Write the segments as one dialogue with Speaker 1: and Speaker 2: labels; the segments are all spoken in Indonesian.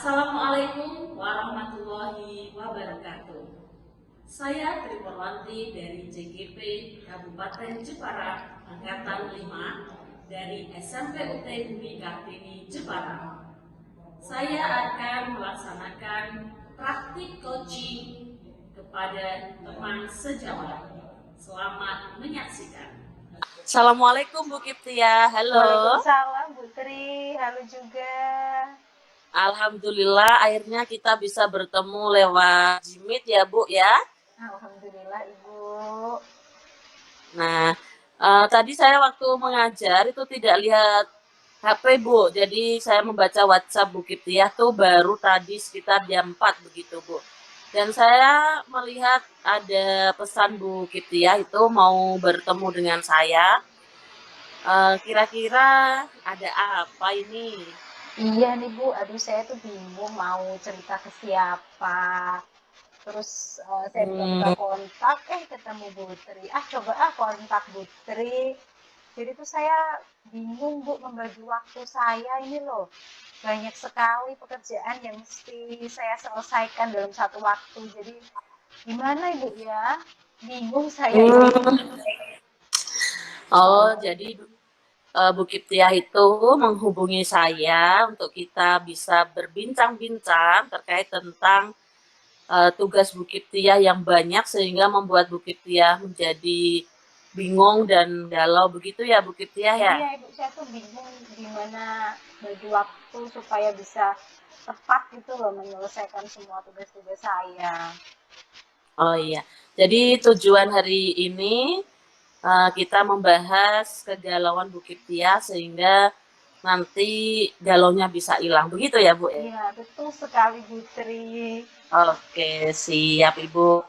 Speaker 1: Assalamualaikum warahmatullahi wabarakatuh. Saya Tri Purwanti dari JGP Kabupaten Jepara, Angkatan 5 dari SMP UT Bumi Kartini, Jepara. Saya akan melaksanakan praktik coaching kepada teman sejawat. Selamat menyaksikan. Assalamualaikum Bu Kiptia, halo.
Speaker 2: Waalaikumsalam Bu Tri, halo juga.
Speaker 1: Alhamdulillah akhirnya kita bisa bertemu lewat Meet ya Bu ya.
Speaker 2: Alhamdulillah Ibu.
Speaker 1: Nah, tadi saya waktu mengajar itu tidak lihat HP Bu, jadi saya membaca WhatsApp Bu Kiptiah tuh baru tadi sekitar jam 4 begitu Bu. Dan saya melihat ada pesan Bu Kiptiah itu mau bertemu dengan saya. Kira-kira ada apa ini?
Speaker 2: Iya nih Bu, aduh saya tuh bingung mau cerita ke siapa. Terus saya buka kontak, ketemu Bu Tri. Coba kontak Bu Tri. Jadi tuh saya bingung Bu membagi waktu saya ini loh. Banyak sekali pekerjaan yang mesti saya selesaikan dalam satu waktu. Jadi gimana Ibu ya? Bingung saya ini.
Speaker 1: Oh, jadi Bu Kiptiah itu menghubungi saya untuk kita bisa berbincang-bincang terkait tentang tugas Bu Kiptiah yang banyak sehingga membuat Bu Kiptiah menjadi bingung dan galau begitu ya Bu Kiptiah ya?
Speaker 2: Iya Ibu, saya tuh bingung gimana bagi waktu supaya bisa tepat gitu loh menyelesaikan semua tugas-tugas saya.
Speaker 1: Oh iya, jadi tujuan hari ini kita membahas kegalauan Bu Kiptiah sehingga nanti galaunya bisa hilang. Begitu ya Bu?
Speaker 2: Iya, betul sekali Bu Tri.
Speaker 1: Oke, siap Ibu.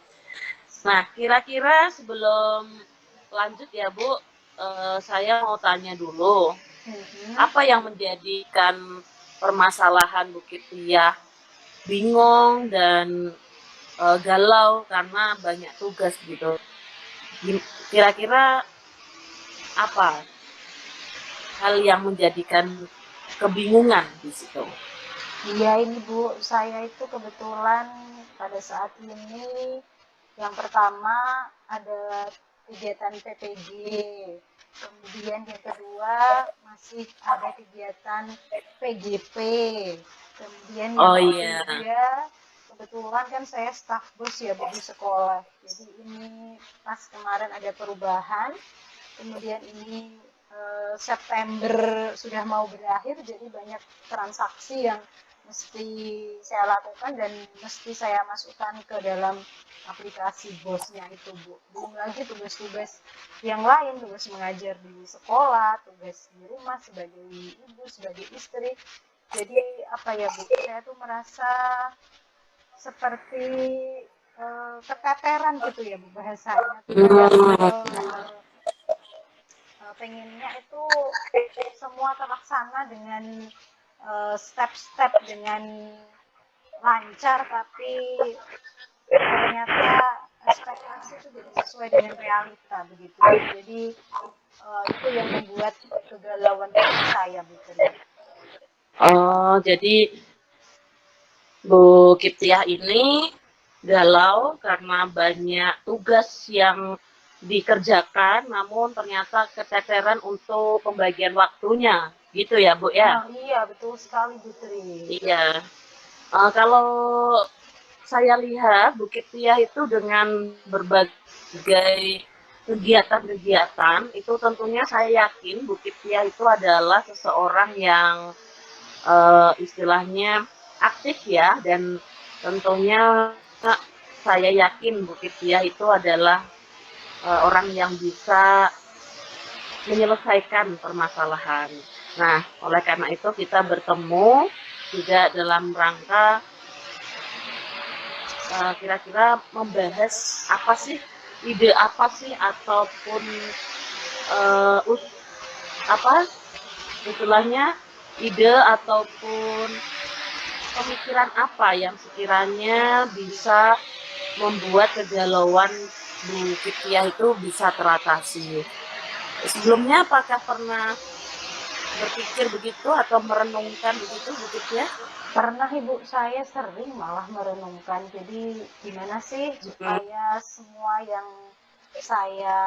Speaker 1: Nah, kira-kira sebelum lanjut ya Bu, saya mau tanya dulu, apa yang menjadikan permasalahan Bu Kiptiah bingung dan galau karena banyak tugas gitu? Kira-kira apa hal yang menjadikan kebingungan di situ?
Speaker 2: Iya ini Bu, saya itu kebetulan pada saat ini yang pertama ada kegiatan PPG, kemudian yang kedua masih ada kegiatan PGP, kemudian yang ketiga kebetulan kan saya staf bus ya Bu di sekolah, jadi ini pas kemarin ada perubahan, kemudian ini September sudah mau berakhir, jadi banyak transaksi yang mesti saya lakukan dan mesti saya masukkan ke dalam aplikasi bosnya itu Bu. Belum lagi tugas-tugas yang lain, tugas mengajar di sekolah, tugas di rumah sebagai ibu, sebagai istri. Jadi apa ya Bu, saya tuh merasa seperti keteteran gitu ya Bu bahasanya. Pengennya itu semua terlaksana dengan step-step dengan lancar, tapi ternyata ekspektasi itu tidak sesuai dengan realita begitu. Jadi itu yang membuat kegalauan saya begitu.
Speaker 1: Oh, jadi Bu Kiptiah ini galau karena banyak tugas yang dikerjakan, namun ternyata keteteran untuk pembagian waktunya, gitu ya Bu ya?
Speaker 2: Iya betul sekali Bu Tri.
Speaker 1: Iya. Kalau saya lihat Bu Kiptiah itu dengan berbagai kegiatan-kegiatan itu tentunya saya yakin Bu Kiptiah itu adalah seseorang yang istilahnya aktif ya, dan tentunya saya yakin Bu Kiptiah itu adalah orang yang bisa menyelesaikan permasalahan. Nah, oleh karena itu kita bertemu juga dalam rangka kira-kira membahas apa sih, ide apa sih, ataupun apa istilahnya ide ataupun pemikiran apa yang sekiranya bisa membuat kegalauan Bu Kiptiah itu bisa teratasi. Sebelumnya apakah pernah berpikir begitu atau merenungkan begitu Bu Kiptia?
Speaker 2: Pernah Ibu, saya sering malah merenungkan. Jadi gimana sih
Speaker 1: Mm.
Speaker 2: supaya semua yang saya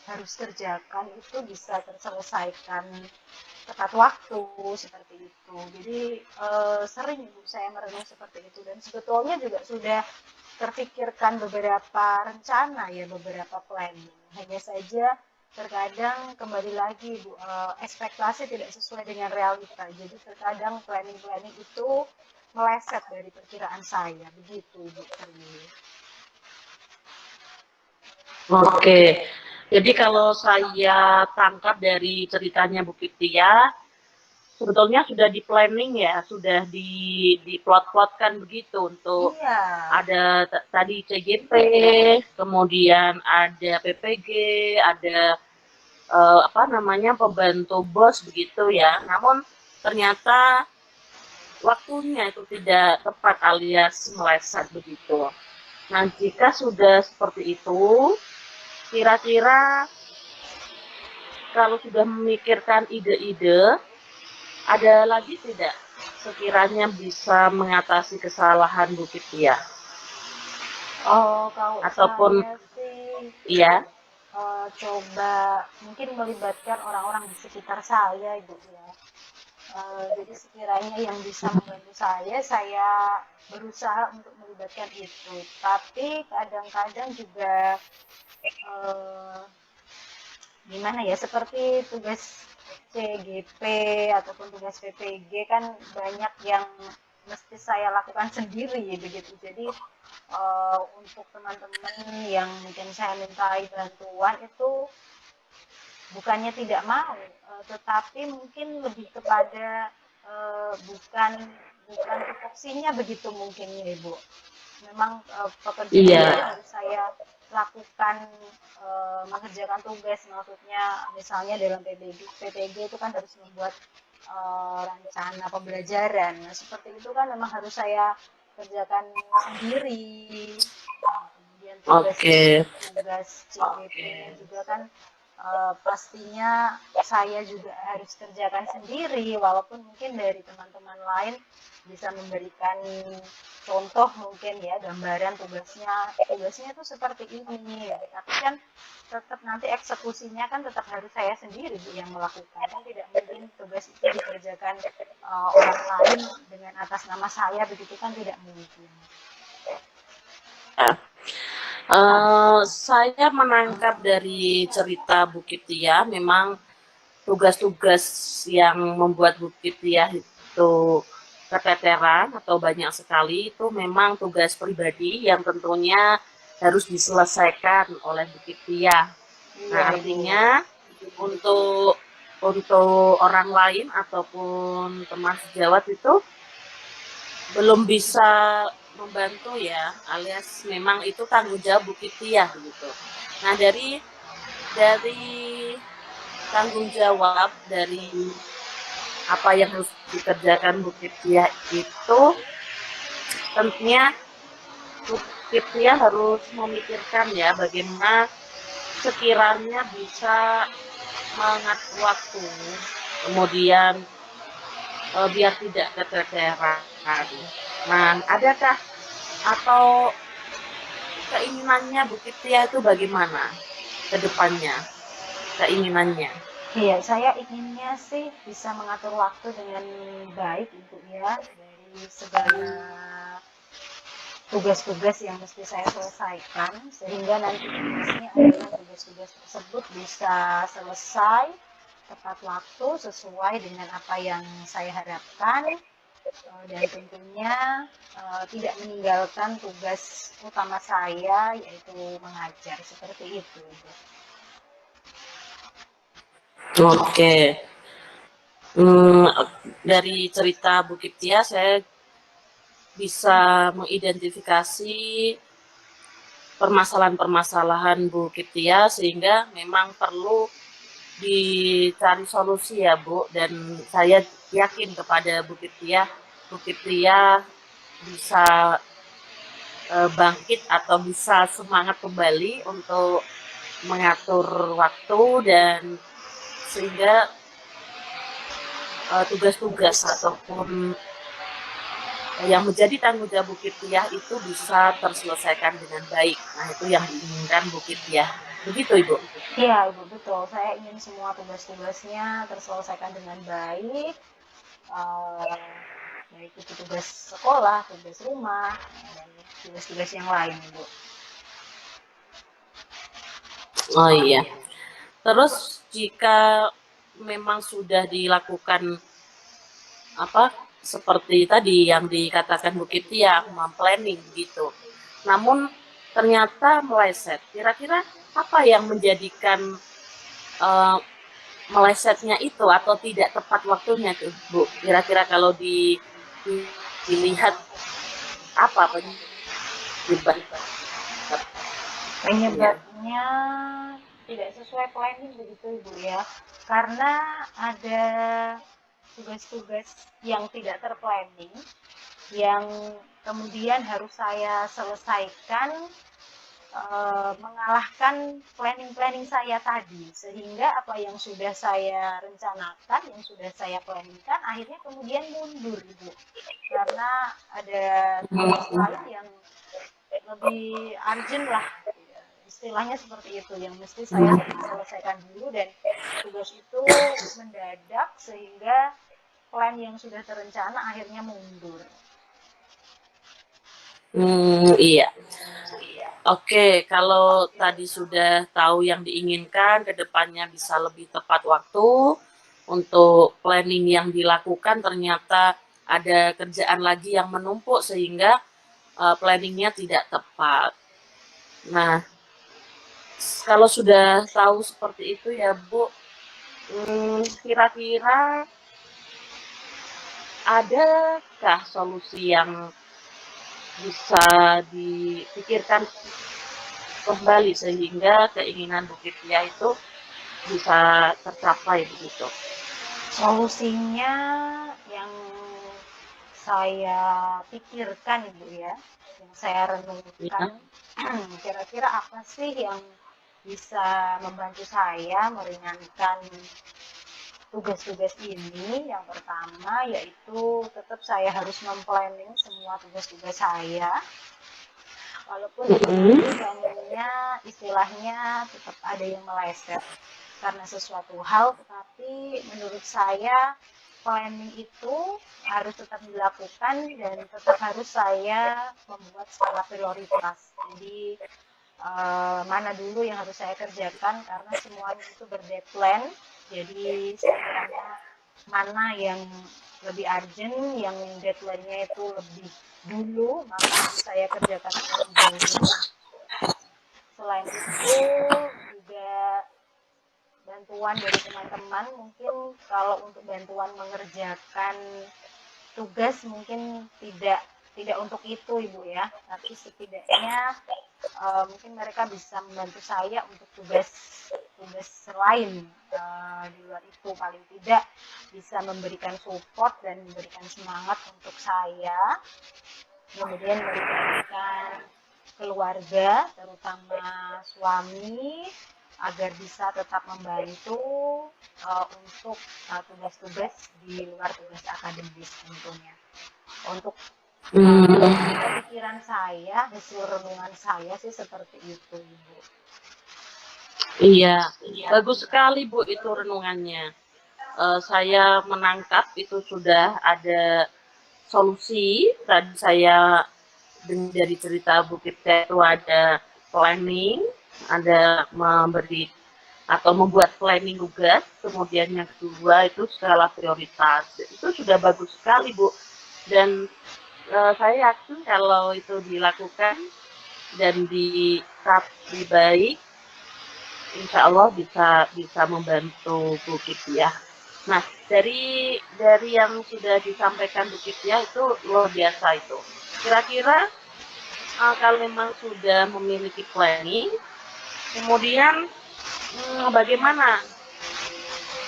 Speaker 2: harus kerjakan itu bisa terselesaikan tepat waktu seperti itu. Jadi sering Ibu saya merenung seperti itu, dan sebetulnya juga sudah terpikirkan beberapa rencana ya, beberapa planning. Hanya saja terkadang kembali lagi Bu, ekspektasi tidak sesuai dengan realita. Jadi terkadang planning-planning itu meleset dari perkiraan saya. Begitu Ibu Tri.
Speaker 1: Oke. Jadi kalau saya tangkap dari ceritanya Bu Kiptia, sebetulnya sudah di planning ya, sudah di plot-plotkan begitu untuk
Speaker 2: Iya,
Speaker 1: ada tadi CGP, kemudian ada PPG, ada apa namanya pembantu bos begitu ya. Namun ternyata waktunya itu tidak tepat alias meleset begitu. Nah, jika sudah seperti itu, kira-kira kalau sudah memikirkan ide-ide, ada lagi tidak sekiranya bisa mengatasi kesalahan Bu Kiptia?
Speaker 2: oh kalau
Speaker 1: Ataupun
Speaker 2: saya sih
Speaker 1: iya,
Speaker 2: coba mungkin melibatkan orang-orang di sekitar saya Ibu ya. Jadi sekiranya yang bisa membantu saya berusaha untuk melibatkan itu. Tapi kadang-kadang juga eh, gimana ya, seperti tugas CGP ataupun tugas PPG kan banyak yang mesti saya lakukan sendiri begitu. Jadi untuk teman-teman yang mungkin saya mintai bantuan itu bukannya tidak mau, tetapi mungkin lebih kepada bukan bukan tupoksinya begitu mungkin ya Ibu. Memang pekerjaan
Speaker 1: iya,
Speaker 2: itu harus saya lakukan, mengerjakan tugas, maksudnya misalnya dalam PPG itu kan harus membuat rencana pembelajaran. Nah, seperti itu kan memang harus saya kerjakan sendiri. Nah, kemudian tugas
Speaker 1: oke,
Speaker 2: tugas CGP-nya juga kan pastinya saya juga harus kerjakan sendiri, walaupun mungkin dari teman-teman lain bisa memberikan contoh mungkin ya, gambaran tugasnya itu seperti ini ya. Tapi kan tetap nanti eksekusinya kan tetap harus saya sendiri yang melakukan, kan tidak mungkin tugas itu dikerjakan orang lain dengan atas nama saya, begitu kan tidak mungkin.
Speaker 1: Saya menangkap dari cerita Bu Kiptia, memang tugas-tugas yang membuat Bu Kiptia itu keteteran atau banyak sekali itu memang tugas pribadi yang tentunya harus diselesaikan oleh Bu Kiptia.
Speaker 2: Iya
Speaker 1: Nah,
Speaker 2: Ibu.
Speaker 1: artinya untuk untuk orang lain ataupun teman sejawat itu belum bisa membantu ya, alias memang itu tanggung jawab Bu Kiptia begitu. Nah, dari tanggung jawab dari apa yang harus dikerjakan Bu Kiptia itu tentunya Bu Kiptia harus memikirkan ya bagaimana sekiranya bisa mengatur waktu, kemudian biar tidak keteteran. Nah, adakah atau keinginannya Bu Kiptia itu bagaimana ke depannya? Keinginannya.
Speaker 2: Iya, saya inginnya sih bisa mengatur waktu dengan baik Ibu ya, dari segala tugas-tugas yang mesti saya selesaikan, sehingga nanti tugasnya adalah tugas-tugas tersebut bisa selesai tepat waktu sesuai dengan apa yang saya harapkan, dan tentunya tidak meninggalkan tugas utama saya, yaitu mengajar, seperti itu Ibu.
Speaker 1: Oke. Hmm, dari cerita Bu Kiptia saya bisa mengidentifikasi permasalahan-permasalahan Bu Kiptia sehingga memang perlu dicari solusi ya Bu, dan saya yakin kepada Bu Kiptia bisa bangkit atau bisa semangat kembali untuk mengatur waktu dan sehingga tugas-tugas ataupun yang menjadi tanggung jawab Bu Kiptiah itu bisa terselesaikan dengan baik. Nah, itu yang diinginkan Bu Kiptiah. Begitu, Ibu?
Speaker 2: Iya, Ibu, betul. Saya ingin semua tugas-tugasnya terselesaikan dengan baik, baik itu tugas sekolah, tugas rumah, dan tugas-tugas yang lain, Ibu.
Speaker 1: Oh iya. Terus jika memang sudah dilakukan apa seperti tadi yang dikatakan Bu Kiptiah, memplanning gitu. Namun ternyata meleset. Kira-kira apa yang menjadikan uh, melesetnya itu atau tidak tepat waktunya tuh, Bu? Kira-kira kalau dilihat apa penyebab?
Speaker 2: Penyebabnya tidak sesuai planning begitu, Ibu ya. Karena ada tugas-tugas yang tidak terplanning yang kemudian harus saya selesaikan, mengalahkan planning-planning saya tadi, sehingga apa yang sudah saya rencanakan, yang sudah saya planningkan, akhirnya kemudian mundur, Ibu. Karena ada tugas lain yang lebih urgent lah, istilahnya seperti itu, yang mesti saya selesaikan dulu, dan tugas itu mendadak sehingga plan yang sudah terencana akhirnya mundur.
Speaker 1: Iya. Oke, kalau tadi sudah tahu yang diinginkan, kedepannya bisa lebih tepat waktu untuk planning yang dilakukan. Ternyata ada kerjaan lagi yang menumpuk sehingga planningnya tidak tepat. Nah, kalau sudah tahu seperti itu ya Bu, kira-kira adakah solusi yang bisa dipikirkan kembali sehingga keinginan Bu Kiptiah itu bisa tercapai begitu?
Speaker 2: Solusinya yang saya pikirkan, Ibu ya, yang saya renungkan,
Speaker 1: Ya.
Speaker 2: kira-kira apa sih yang bisa membantu saya meringankan tugas-tugas ini. Yang pertama yaitu tetap saya harus memplanning semua tugas-tugas saya, walaupun planningnya istilahnya tetap ada yang meleset karena sesuatu hal, tetapi menurut saya planning itu harus tetap dilakukan dan tetap harus saya membuat skala prioritas. Jadi mana dulu yang harus saya kerjakan, karena semuanya itu berdeadline. Jadi sekiranya mana yang lebih urgent, yang deadline-nya itu lebih dulu, maka harus saya kerjakan terlebih dahulu. Selain itu juga bantuan dari teman-teman, mungkin kalau untuk bantuan mengerjakan tugas mungkin tidak untuk itu, Ibu ya, tapi setidaknya mungkin mereka bisa membantu saya untuk tugas lain, di luar itu. Paling tidak bisa memberikan support dan memberikan semangat untuk saya, kemudian melibatkan keluarga, terutama suami, agar bisa tetap membantu untuk tugas-tugas di luar tugas akademis tentunya. Untuk pikiran saya, hasil renungan saya sih seperti itu, Ibu.
Speaker 1: Iya, bagus sekali Bu itu renungannya. Saya menangkap itu sudah ada solusi. Tadi saya dengar dari cerita Bu Kiptiah itu ada planning, ada memberi atau membuat planning tugas, kemudian yang kedua itu skala prioritas. Itu sudah bagus sekali Bu. Dan saya yakin kalau itu dilakukan dan dikaji baik, insya Allah bisa membantu Bu Kiptiah. Nah, dari yang sudah disampaikan Bu Kiptiah itu luar biasa itu. Kira-kira kalau memang sudah memiliki planning, kemudian bagaimana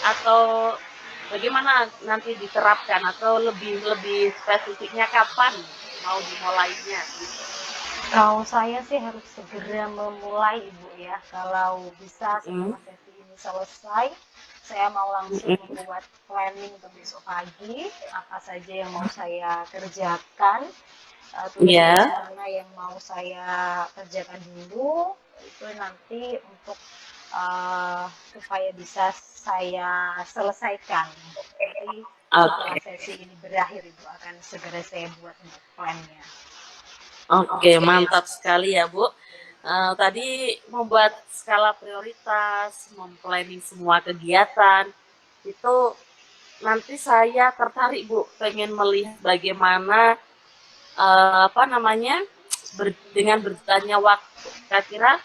Speaker 1: atau bagaimana nanti diterapkan atau lebih spesifiknya kapan mau dimulainya gitu.
Speaker 2: Kalau saya sih harus segera memulai, Ibu ya. Kalau bisa setelah sesi ini selesai, saya mau langsung membuat planning untuk besok pagi, apa saja yang mau saya kerjakan, tugas-tugas
Speaker 1: Iya.
Speaker 2: mana yang mau saya kerjakan dulu, itu nanti untuk supaya bisa saya selesaikan. Nanti setelah
Speaker 1: Oke.
Speaker 2: sesi ini berakhir itu akan segera saya buat untuk plannya.
Speaker 1: Oke, mantap sekali ya, Bu. Tadi membuat skala prioritas, memplanning semua kegiatan, itu nanti saya tertarik, Bu, pengen melihat bagaimana, apa namanya, dengan berjalannya waktu, kira-kira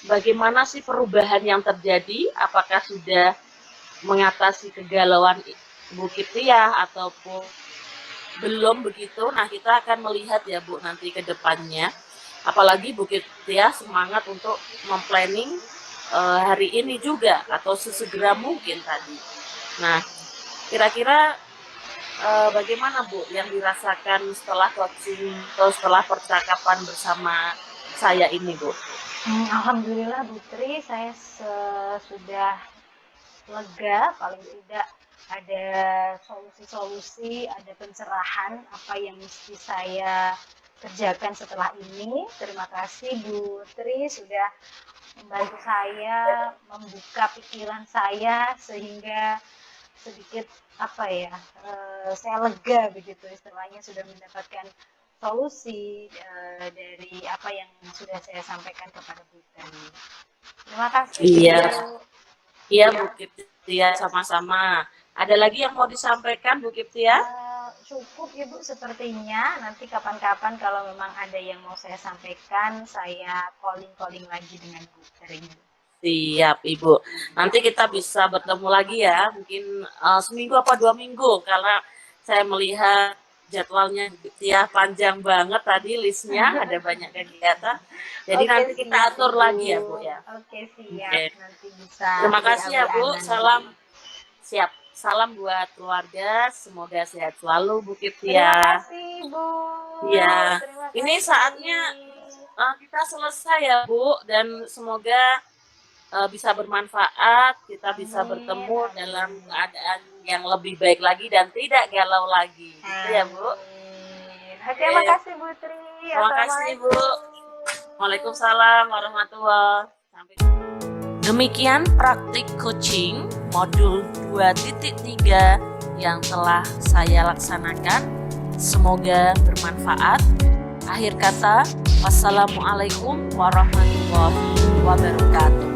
Speaker 1: bagaimana sih perubahan yang terjadi? Apakah sudah mengatasi kegalauan Bu Kiptiah ataupun belum begitu? Nah, kita akan melihat ya, Bu, nanti ke depannya. Apalagi Bu Kiptiah semangat untuk memplanning hari ini juga atau sesegera mungkin tadi. Nah, kira-kira bagaimana Bu yang dirasakan setelah coaching atau setelah percakapan bersama saya ini, Bu?
Speaker 2: Alhamdulillah Bu Tri, saya sudah lega, paling tidak ada solusi-solusi, ada pencerahan apa yang mesti saya kerjakan setelah ini. Terima kasih Bu Tri sudah membantu saya membuka pikiran saya sehingga sedikit apa ya, saya lega begitu istilahnya, sudah mendapatkan solusi dari apa yang sudah saya sampaikan kepada Bu Tri. Terima kasih
Speaker 1: Iya,
Speaker 2: Bu.
Speaker 1: iya Bu Kiptiah, sama-sama. Ada lagi yang mau disampaikan Bu Kiptiah?
Speaker 2: Cukup Ibu sepertinya. Nanti kapan-kapan kalau memang ada yang mau saya sampaikan, saya calling lagi dengan Bu Tri.
Speaker 1: Siap Ibu. Nanti kita bisa bertemu lagi ya, mungkin seminggu apa 2 minggu, karena saya melihat jadwalnya ya panjang banget tadi listnya, ada banyak kegiatan. Jadi
Speaker 2: Oke,
Speaker 1: nanti kita
Speaker 2: siap,
Speaker 1: atur
Speaker 2: Bu.
Speaker 1: lagi ya Bu ya.
Speaker 2: Oke, siap.
Speaker 1: Oke.
Speaker 2: Nanti bisa
Speaker 1: Terima kasih ya Bu.
Speaker 2: WA-WA-an.
Speaker 1: Salam siap. Salam buat keluarga. Semoga sehat selalu Bu
Speaker 2: Terima
Speaker 1: Kiptiah.
Speaker 2: kasih Bu.
Speaker 1: Ya,
Speaker 2: Terima
Speaker 1: ini
Speaker 2: kasih.
Speaker 1: saatnya kita selesai ya Bu, dan semoga bisa bermanfaat, kita bisa bertemu
Speaker 2: Amin.
Speaker 1: dalam keadaan yang lebih baik lagi dan tidak galau lagi. Gitu ya Bu.
Speaker 2: Amin. Oke, makasih Bu Tri.
Speaker 1: Terima kasih Bu.
Speaker 2: Assalamualaikum.
Speaker 1: Waalaikumsalam warahmatullahi wabarakatuh. Demikian praktik coaching modul 2.3 yang telah saya laksanakan. Semoga bermanfaat. Akhir kata, wassalamualaikum warahmatullahi wabarakatuh.